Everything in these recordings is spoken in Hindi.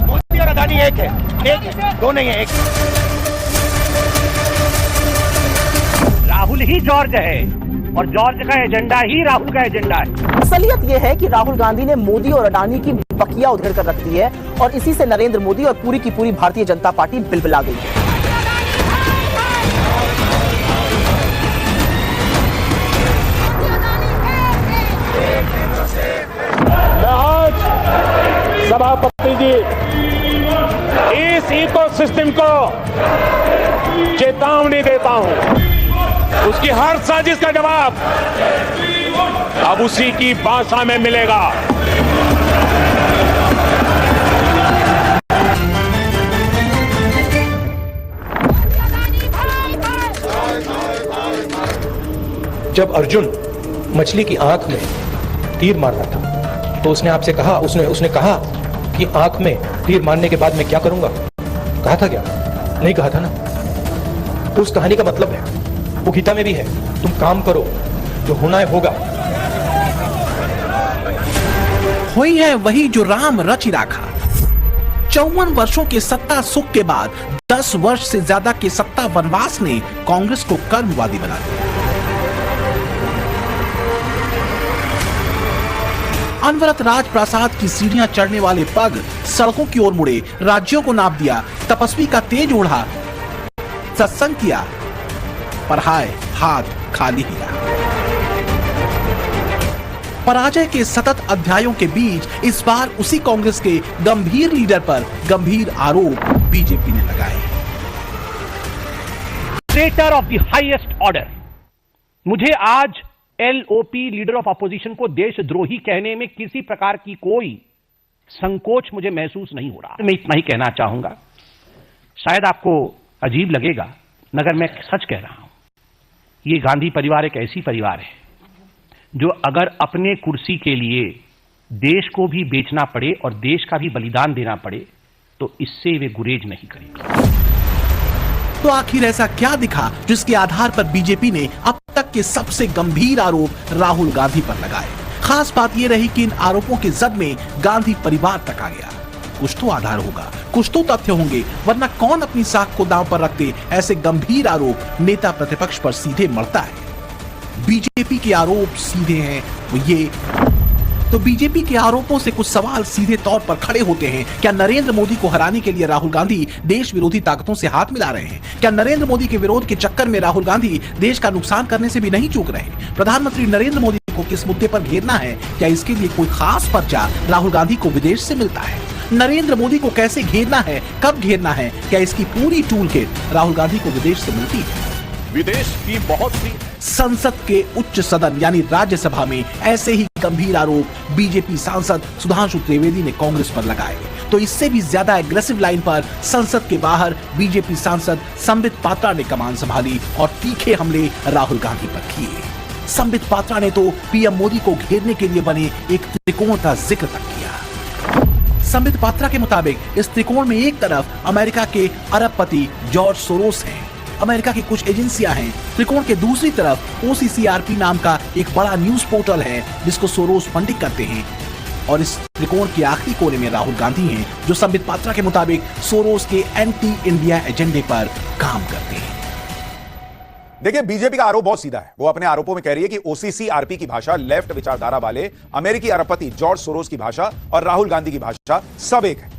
मोदी और अदानी एक है, दो नहीं है, एक। राहुल ही जॉर्ज है और जॉर्ज का एजेंडा ही राहुल का एजेंडा है। असलियत यह है कि राहुल गांधी ने मोदी और अडानी की बकिया उधेड़ कर रख दी है और इसी से नरेंद्र मोदी और पूरी की पूरी भारतीय जनता पार्टी बिलबिला गई है। सभापति जी, इस इकोसिस्टम को चेतावनी देता हूं, उसकी हर साजिश का जवाब अब उसी की भाषा में मिलेगा। जब अर्जुन मछली की आंख में तीर मार रहा था तो उसने आपसे कहा, उसने कहा कि आंख में तीर मारने के बाद मैं क्या करूंगा? कहा था क्या? नहीं कहा था ना। उस कहानी का मतलब है, वो गीता में भी है, तुम काम करो, जो होना है होगा। हुई है वही जो राम रचि राखा। 54 वर्षों के सत्ता सुख के बाद 10 वर्ष से ज्यादा के सत्ता वनवास ने कांग्रेस को कर्मवादी बना दिया। अनवरत राजप्रासाद की सीढ़ियां चढ़ने वाले पग सड़कों की ओर मुड़े, राज्यों को नाप दिया, तपस्वी का तेज ओढ़ा, सत्संग किया, पर हाय हाथ खाली ही रहा। पराजय के सतत अध्यायों के बीच इस बार उसी कांग्रेस के गंभीर लीडर पर गंभीर आरोप बीजेपी ने लगाए। Traitor of the highest order. मुझे आज एलओपी लीडर ऑफ अपोजिशन को देशद्रोही कहने में किसी प्रकार की कोई संकोच मुझे महसूस नहीं हो रहा। मैं इतना ही कहना चाहूंगा, शायद आपको अजीब लगेगा मगर मैं सच कह रहा हूं। ये गांधी परिवार एक ऐसी परिवार है जो अगर अपने कुर्सी के लिए देश को भी बेचना पड़े और देश का भी बलिदान देना पड़े तो इससे वे गुरेज नहीं करेंगे। तो आखिर ऐसा क्या दिखा जिसके आधार पर बीजेपी ने अब तक के सबसे गंभीर आरोप राहुल गांधी पर लगाए? खास बात यह रही कि इन आरोपों के जद में गांधी परिवार तक आ गया। कुछ तो आधार होगा, कुछ तो तथ्य होंगे, वरना कौन अपनी साख को दांव पर रखते ऐसे गंभीर आरोप नेता प्रतिपक्ष पर सीधे मढ़ता है? बीजेपी के आरोप सीधे हैं वो ये। तो बीजेपी के आरोपों से कुछ सवाल सीधे तौर पर खड़े होते हैं। क्या नरेंद्र मोदी को हराने के लिए राहुल गांधी देश विरोधी ताकतों से हाथ मिला रहे हैं? क्या नरेंद्र मोदी के विरोध के चक्कर में राहुल गांधी देश का नुकसान करने से भी नहीं चूक रहे? प्रधानमंत्री नरेंद्र मोदी को किस मुद्दे पर घेरना है? क्या इसके लिए कोई खास पर्चा राहुल गांधी को विदेश से मिलता है? नरेंद्र मोदी को कैसे घेरना है, कब घेरना है, क्या इसकी पूरी टूल किट राहुल गांधी को विदेश से मिलती है? विदेश की बहुत सी संसद के उच्च सदन यानी राज्यसभा में ऐसे ही गंभीर आरोप बीजेपी सांसद सुधांशु त्रिवेदी ने कांग्रेस पर लगाए। तो इससे भी ज्यादा एग्रेसिव लाइन पर संसद के बाहर बीजेपी सांसद संबित पात्रा ने कमान संभाली और तीखे हमले राहुल गांधी पर किए। संबित पात्रा ने तो पीएम मोदी को घेरने के लिए बने एक त्रिकोण का जिक्र तक किया। संबित पात्रा के मुताबिक इस त्रिकोण में एक तरफ अमेरिका के अरबपति जॉर्ज सोरोस हैं, अमेरिका की कुछ एजेंसियां हैं। त्रिकोण के दूसरी तरफ OCCRP नाम का एक बड़ा न्यूज पोर्टल है जिसको सोरोस फंडिंग करते हैं। और इस त्रिकोण के आखिरी कोने में राहुल गांधी हैं जो संबित पात्रा के मुताबिक सोरोस के एंटी इंडिया एजेंडे पर काम करते हैं। देखिए, बीजेपी का आरोप बहुत सीधा है। वो अपने आरोपों में कह रही है कि OCCRP की भाषा, लेफ्ट विचारधारा वाले अमेरिकी अरबपति जॉर्ज सोरोस की भाषा और राहुल गांधी की भाषा सब एक है।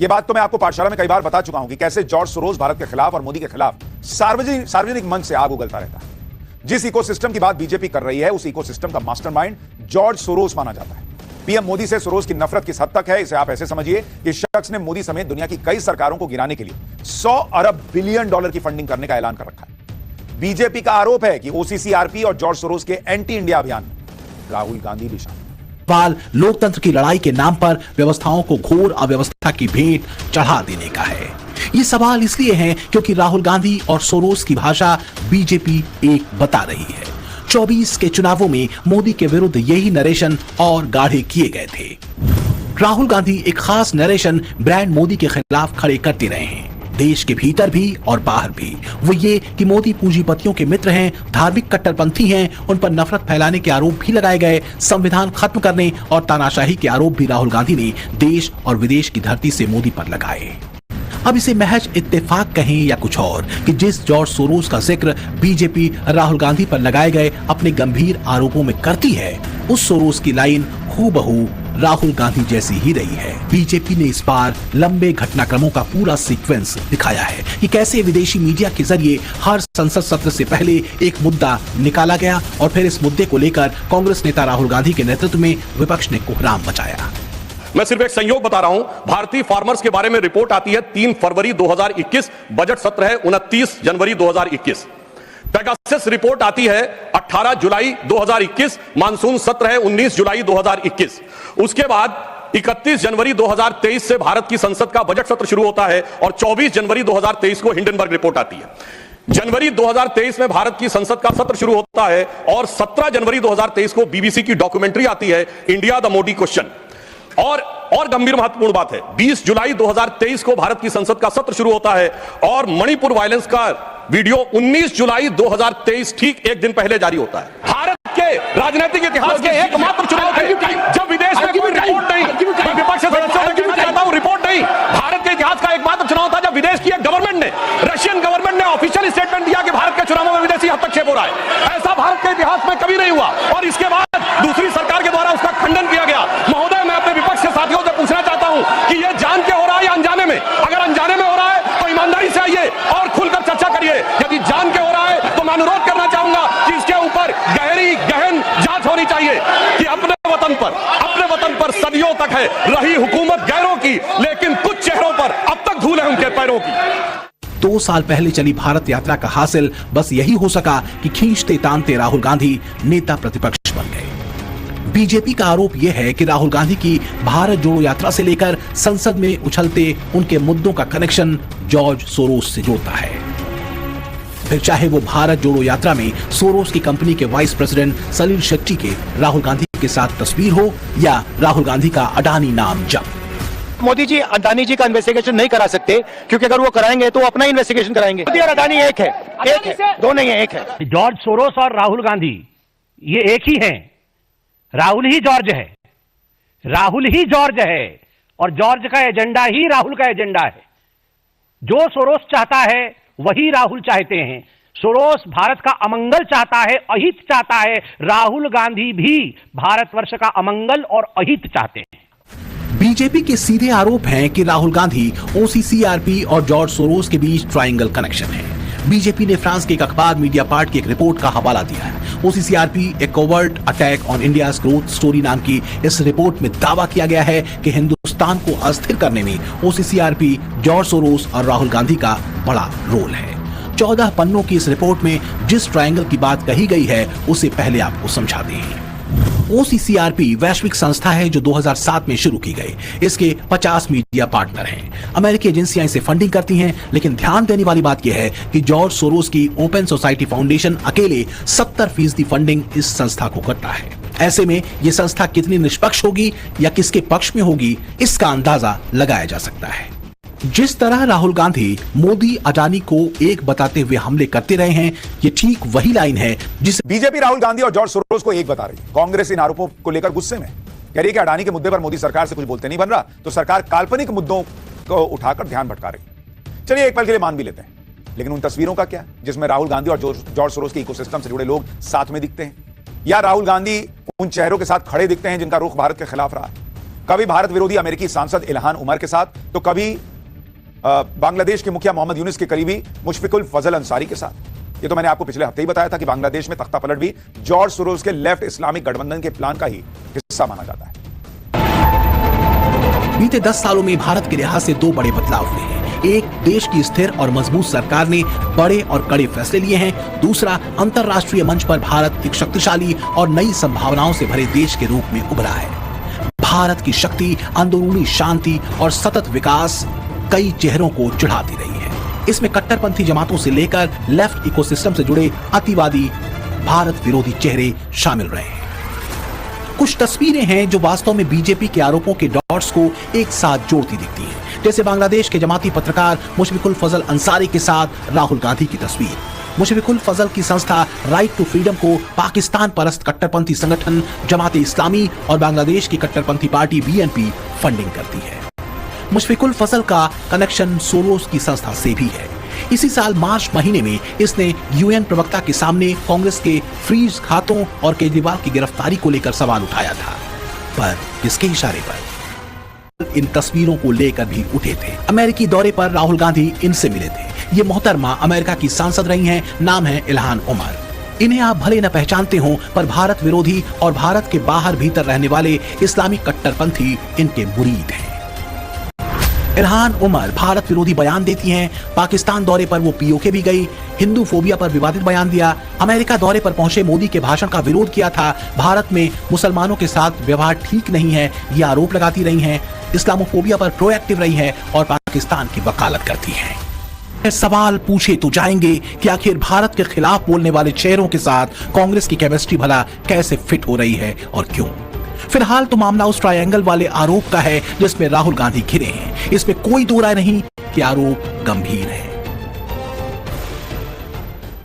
यह बात तो मैं आपको पाठशाला में कई बार बता चुका हूं कि कैसे जॉर्ज सोरोस भारत के खिलाफ और मोदी के खिलाफ सार्वजनिक मंच से आग उगलता रहता है। जिस इकोसिस्टम की बात बीजेपी कर रही है उस इकोसिस्टम का मास्टरमाइंड जॉर्ज सोरोस माना जाता है। पीएम मोदी से सोरोस की नफरत किस हद तक है, इसे आप ऐसे समझिए कि शख्स ने मोदी समेत दुनिया की कई सरकारों को गिराने के लिए 100 अरब बिलियन डॉलर की फंडिंग करने का ऐलान कर रखा है। बीजेपी का आरोप है कि OCCRP और जॉर्ज सोरोस के एंटी इंडिया अभियान में राहुल गांधी भी शामिल। सवाल लोकतंत्र की लड़ाई के नाम पर व्यवस्थाओं को घोर अव्यवस्था की भेंट चढ़ा देने का है। ये सवाल इसलिए है क्योंकि राहुल गांधी और सोरोस की भाषा बीजेपी एक बता रही है। 24 के चुनावों में मोदी के विरुद्ध यही नरेशन और गाढ़े किए गए थे। राहुल गांधी एक खास नरेशन ब्रांड मोदी के खिलाफ खड़े करते रहे हैं। देश के भीतर भी और बाहर भी। वो ये कि मोदी पूंजीपतियों के मित्र हैं, धार्मिक कट्टरपंथी हैं, उन पर नफरत फैलाने के आरोप भी लगाए गए। संविधान खत्म करने और तानाशाही के आरोप भी राहुल गांधी ने देश और विदेश की धरती से मोदी पर लगाए। अब इसे महज इत्तेफाक कहें या कुछ और कि जिस जॉर्ज सोरोस का जिक्र बीजेपी राहुल गांधी पर लगाए गए अपने गंभीर आरोपों में करती है, उस सोरोस की लाइन हूबहू राहुल गांधी जैसी ही रही है। बीजेपी ने इस बार लंबे घटनाक्रमों का पूरा सीक्वेंस दिखाया है कि कैसे विदेशी मीडिया के जरिए हर संसद सत्र से पहले एक मुद्दा निकाला गया और फिर इस मुद्दे को लेकर कांग्रेस नेता राहुल गांधी के नेतृत्व में विपक्ष ने कोहराम मचाया। मैं सिर्फ एक संयोग बता रहा हूं, भारतीय फार्मर्स के बारे में रिपोर्ट आती है 3 फरवरी 2021, बजट सत्र है 29 जनवरी 2021। पेगासस रिपोर्ट आती है 18 जुलाई 2021, मानसून सत्र है 19 जुलाई 2021। उसके बाद 31 जनवरी 2023 से भारत की संसद का बजट सत्र शुरू होता है और 24 जनवरी 2023 को हिंडनबर्ग रिपोर्ट आती है। जनवरी 2023 में भारत की संसद का सत्र शुरू होता है और 17 जनवरी 2023 को बीबीसी की डॉक्यूमेंट्री आती है, इंडिया द मोदी क्वेश्चन। और गंभीर महत्वपूर्ण बात है, 20 जुलाई 2023 को भारत की संसद का सत्र शुरू होता है और मणिपुर वायलेंस का वीडियो 19 जुलाई 2023 ठीक एक दिन पहले जारी होता है। भारत के राजनीतिक इतिहास के एकमात्र चुनाव थे जब विदेश में कोई रिपोर्ट नहीं, मैं विपक्ष सदस्यों से कहना चाहता हूं, रिपोर्ट नहीं, भारत के इतिहास का एकमात्र चुनाव था जब विदेश की एक गवर्नमेंट ने, रशियन गवर्नमेंट ने ऑफिशियल स्टेटमेंट दिया कि भारत के चुनावों में विदेशी हस्तक्षेप हो रहा है। ऐसा भारत के इतिहास में कभी नहीं हुआ और इसके बाद दूसरी सरकार के द्वारा उसका खंडन किया गया। महोदय, मैं अपने विपक्ष के साथियों से पूछना चाहता हूं कि यह जान के हो रहा है या अनजाने में? अगर अनजाने में हो रहा है तो ईमानदारी से आइए और खुलकर चर्चा करिए। यदि जान के हो रहा है तो मैं अनुरोध करना चाहूंगा कि इसके ऊपर गहन जांच होनी चाहिए कि अपने वतन पर सदियों तक है रही हुकूमत गैरों की, लेकिन कुछ चेहरों पर अब तक धूल है उनके पैरों की। 2 साल पहले चली भारत यात्रा का हासिल बस यही हो सका कि खींचते तानते राहुल गांधी नेता प्रतिपक्ष बन गए। बीजेपी का आरोप यह है कि राहुल गांधी की भारत जोड़ो यात्रा से लेकर संसद में उछलते उनके मुद्दों का कनेक्शन जॉर्ज सोरोस से जोड़ता है। फिर चाहे वो भारत जोड़ो यात्रा में सोरोस की कंपनी के वाइस प्रेसिडेंट सलील शेट्टी के राहुल गांधी के साथ तस्वीर हो या राहुल गांधी का अडानी नाम जप। मोदी जी अडानी जी का इन्वेस्टिगेशन नहीं करा सकते क्योंकि अगर वो कराएंगे तो अपना इन्वेस्टिगेशन कराएंगे। मोदी और अडानी एक है, दो नहीं है, एक है। जॉर्ज सोरोस और राहुल गांधी ये एक ही हैं। राहुल ही जॉर्ज है, राहुल ही जॉर्ज है और जॉर्ज का एजेंडा ही राहुल का एजेंडा है। जो सोरोस चाहता है वही राहुल चाहते हैं। सोरोस भारत का अमंगल चाहता है, अहित चाहता है। राहुल गांधी भी भारतवर्ष का अमंगल और अहित चाहते हैं। बीजेपी के सीधे आरोप हैं कि राहुल गांधी ओसीसीआरपी और जॉर्ज सोरोस के बीच ट्रायंगल कनेक्शन है। बीजेपी ने फ्रांस के एक अखबार मीडियापार्ट की एक रिपोर्ट का हवाला दिया है। OCCRP A covert attack on India's growth story नाम की इस रिपोर्ट में दावा किया गया है कि हिंदुस्तान को अस्थिर करने में ओसीसीआरपी, जॉर्ज सोरोस और राहुल गांधी का बड़ा रोल है। 14 पन्नों की इस रिपोर्ट में जिस ट्रायंगल की बात कही गई है उसे पहले आपको समझा दें। ओसीसीआरपी वैश्विक संस्था है जो 2007 में शुरू की गई। इसके 50 मीडिया पार्टनर हैं। अमेरिकी एजेंसियां इसे फंडिंग करती हैं, लेकिन ध्यान देने वाली बात यह है कि जॉर्ज सोरोस की ओपन सोसाइटी फाउंडेशन अकेले 70% फंडिंग इस संस्था को करता है। ऐसे में यह संस्था कितनी निष्पक्ष होगी या किसके पक्ष में होगी, इसका अंदाजा लगाया जा सकता है। जिस तरह राहुल गांधी मोदी अडानी को एक बताते हुए हमले करते रहे हैं, ये ठीक वही लाइन है जिसे बीजेपी राहुल गांधी और जॉर्ज सोरोस को एक बता रही है। कांग्रेस इन आरोपों को लेकर गुस्से में कह रही है कि अडानी के मुद्दे पर मोदी सरकार से कुछ बोलते नहीं बन रहा, तो सरकार काल्पनिक मुद्दों को उठाकर ध्यान भटका रही। चलिए एक पल के लिए मान भी लेते हैं, लेकिन उन तस्वीरों का क्या जिसमें राहुल गांधी और जॉर्ज सोरोस के इकोसिस्टम से जुड़े लोग साथ में दिखते हैं, या राहुल गांधी उन चेहरों के साथ खड़े दिखते हैं जिनका रुख भारत के खिलाफ रहा। कभी भारत विरोधी अमेरिकी सांसद इल्हान उमर के साथ, तो कभी बांग्लादेश के मुखिया मोहम्मद यूनुस के करीबी मुशफिकुल फजल अंसारी के साथ। ये तो मैंने आपको पिछले हफ्ते ही बताया था कि बांग्लादेश में तख्ता पलट भी जॉर्ज सोरोस के लेफ्ट इस्लामिक गठबंधन के प्लान का ही हिस्सा माना जाता है। बीते 10 सालों में भारत के लिहाज से 2 बड़े बदलाव हुए हैं। एक, देश की स्थिर और मजबूत सरकार ने बड़े और कड़े फैसले लिए हैं। दूसरा, अंतरराष्ट्रीय मंच पर भारत एक शक्तिशाली और नई संभावनाओं से भरे देश के रूप में उभरा है। भारत की शक्ति, अंदरूनी शांति और सतत विकास कई चेहरों को चिढ़ाती रही है। इसमें कट्टरपंथी जमातों से लेकर लेफ्ट इकोसिस्टम से जुड़े अतिवादी भारत विरोधी चेहरे शामिल रहे हैं। कुछ तस्वीरें हैं जो वास्तव में बीजेपी के आरोपों के डॉट्स को एक साथ जोड़ती दिखती हैं। जैसे बांग्लादेश के जमाती पत्रकार मुशफिकुल फजल अंसारी के साथ राहुल गांधी की तस्वीर। मुशफिकुल फजल की संस्था राइट टू फ्रीडम को पाकिस्तान परस्त कट्टरपंथी संगठन जमाते इस्लामी और बांग्लादेश की कट्टरपंथी पार्टी BNP फंडिंग करती है। मुशफिकुल फजल का कनेक्शन सोरोस की संस्था से भी है। इसी साल मार्च महीने में इसने UN प्रवक्ता के सामने कांग्रेस के फ्रीज खातों और केजरीवाल की गिरफ्तारी को लेकर सवाल उठाया था, पर किसके इशारे पर? इन तस्वीरों को लेकर भी उठे थे। अमेरिकी दौरे पर राहुल गांधी इनसे मिले थे। ये मोहतरमा अमेरिका की सांसद रही हैं, नाम है इल्हान उमर। इन्हें आप भले न पहचानते हो, पर भारत विरोधी और भारत के बाहर भीतर रहने वाले इस्लामी कट्टरपंथी इनके मुरीद हैं। इल्हान उमर भारत विरोधी बयान देती हैं। पाकिस्तान दौरे पर वो POK भी गई, हिंदू फोबिया पर विवादित बयान दिया। अमेरिका दौरे पर पहुंचे मोदी के भाषण का विरोध किया था। भारत में मुसलमानों के साथ व्यवहार ठीक नहीं है, ये आरोप लगाती रही हैं। इस्लामोफोबिया पर प्रोएक्टिव रही है और पाकिस्तान की वकालत करती है। सवाल पूछे तो जाएंगे कि आखिर भारत के खिलाफ बोलने वाले चेहरों के साथ कांग्रेस की केमिस्ट्री भला कैसे फिट हो रही है और क्यों? फिलहाल तो मामला उस ट्रायंगल वाले आरोप का है जिसमें राहुल गांधी घिरे हैं। इसमें कोई दो राय नहीं कि आरोप गंभीर है।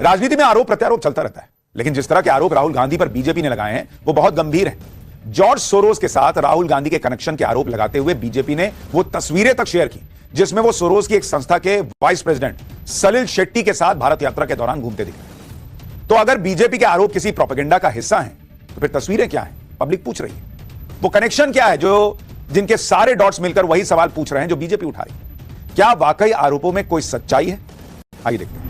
राजनीति में आरोप प्रत्यारोप चलता रहता है, लेकिन जिस तरह के आरोप राहुल गांधी पर बीजेपी ने लगाए हैं वो बहुत गंभीर हैं। जॉर्ज सोरोस के साथ राहुल गांधी के कनेक्शन के आरोप लगाते हुए बीजेपी ने वो तस्वीरें तक शेयर की जिसमें वो सोरोस की एक संस्था के वाइस प्रेसिडेंट सलिल शेट्टी के साथ भारत यात्रा के दौरान घूमते दिखे। तो अगर बीजेपी के आरोप किसी प्रोपेगेंडा का हिस्सा हैं, तो फिर तस्वीरें क्या हैं? पब्लिक पूछ रही है। वो कनेक्शन क्या है जो जिनके सारे डॉट्स मिलकर वही सवाल पूछ रहे हैं जो बीजेपी उठा रही है? क्या वाकई आरोपों में कोई सच्चाई है? आइए देखते हैं।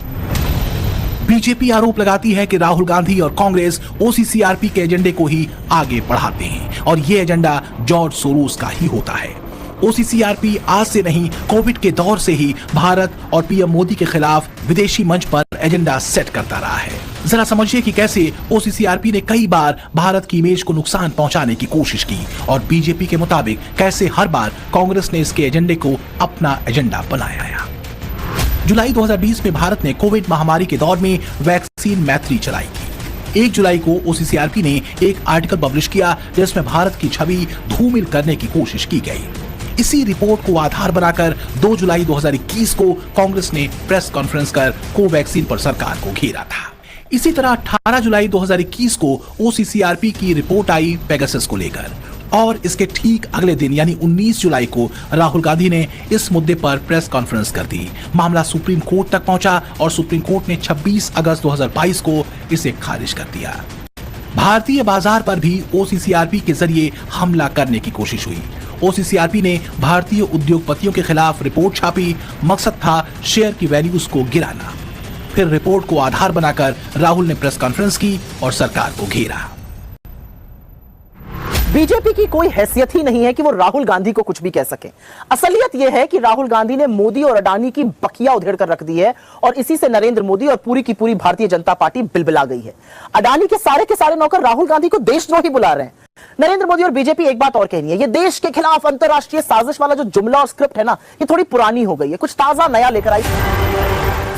बीजेपी आरोप लगाती है कि राहुल गांधी और कांग्रेस OCCRP के एजेंडे को ही आगे बढ़ाते हैं और ये एजेंडा जॉर्ज सोरोस का ही होता है। OCCRP आज से नहीं, कोविड के दौर से ही भारत और PM मोदी के खिलाफ विदेशी मंच पर एजेंडा सेट करता रहा है। जरा समझिए कि कैसे OCCRP ने कई बार भारत की इमेज को नुकसान पहुंचाने की कोशिश की और बीजेपी के मुताबिक कैसे हर बार कांग्रेस ने इसके एजेंडे को अपना एजेंडा बनाया। जुलाई 2020 में भारत ने कोविड महामारी के दौर में वैक्सीन मैत्री चलाई थी। 1 जुलाई को OCCRP ने एक आर्टिकल पब्लिश किया जिसमें भारत की छवि धूमिल करने की कोशिश की गई। इसी रिपोर्ट को आधार बनाकर 2 जुलाई 2021 को कांग्रेस ने प्रेस कॉन्फ्रेंस कर कोवैक्सीन पर सरकार को घेरा था। इसी तरह 18 जुलाई 2021 को OCCRP की रिपोर्ट आई पेगासस को लेकर और इसके ठीक अगले दिन यानी 19 जुलाई को राहुल गांधी ने इस मुद्दे पर प्रेस कॉन्फ्रेंस कर दी। मामला सुप्रीम कोर्ट तक पहुंचा और सुप्रीम कोर्ट ने 26 अगस्त 2022 को इसे खारिज कर दिया। भारतीय बाजार पर भी OCCRP के जरिए हमला करने की कोशिश हुई। OCCRP ने भारतीय उद्योगपतियों के खिलाफ रिपोर्ट छापी। मकसद था शेयर की वैल्यूज को गिराना। फिर रिपोर्ट को आधार बनाकर राहुल ने प्रेस कॉन्फ्रेंस की और सरकार को घेरा। बीजेपी की कोई हैसियत ही नहीं है कि वो राहुल गांधी को कुछ भी कह सके। असलियत यह है कि राहुल गांधी ने मोदी और अडानी की बकिया उधेड़ कर रख दी है और इसी से नरेंद्र मोदी और पूरी की पूरी भारतीय जनता पार्टी बिलबिला गई है। अडानी के सारे नौकर राहुल गांधी को देशद्रोही बुला रहे हैं। नरेंद्र मोदी और बीजेपी एक बात और कहनी है, ये देश के खिलाफ अंतरराष्ट्रीय साजिश वाला जो जुमला और स्क्रिप्ट है ना, ये थोड़ी पुरानी हो गई है, कुछ ताजा नया लेकर आई।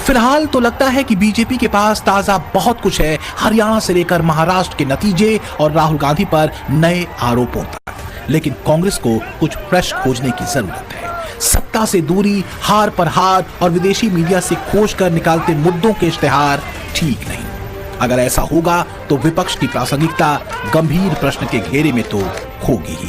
फिलहाल तो लगता है कि बीजेपी के पास ताजा बहुत कुछ है, हरियाणा से लेकर महाराष्ट्र के नतीजे और राहुल गांधी पर नए आरोपों तक। लेकिन कांग्रेस को कुछ फ्रेश खोजने की जरूरत है। सत्ता से दूरी, हार पर हार और विदेशी मीडिया से खोज कर निकालते मुद्दों के इश्तेहार ठीक नहीं। अगर ऐसा होगा तो विपक्ष की प्रासंगिकता गंभीर प्रश्न के घेरे में तो होगी ही।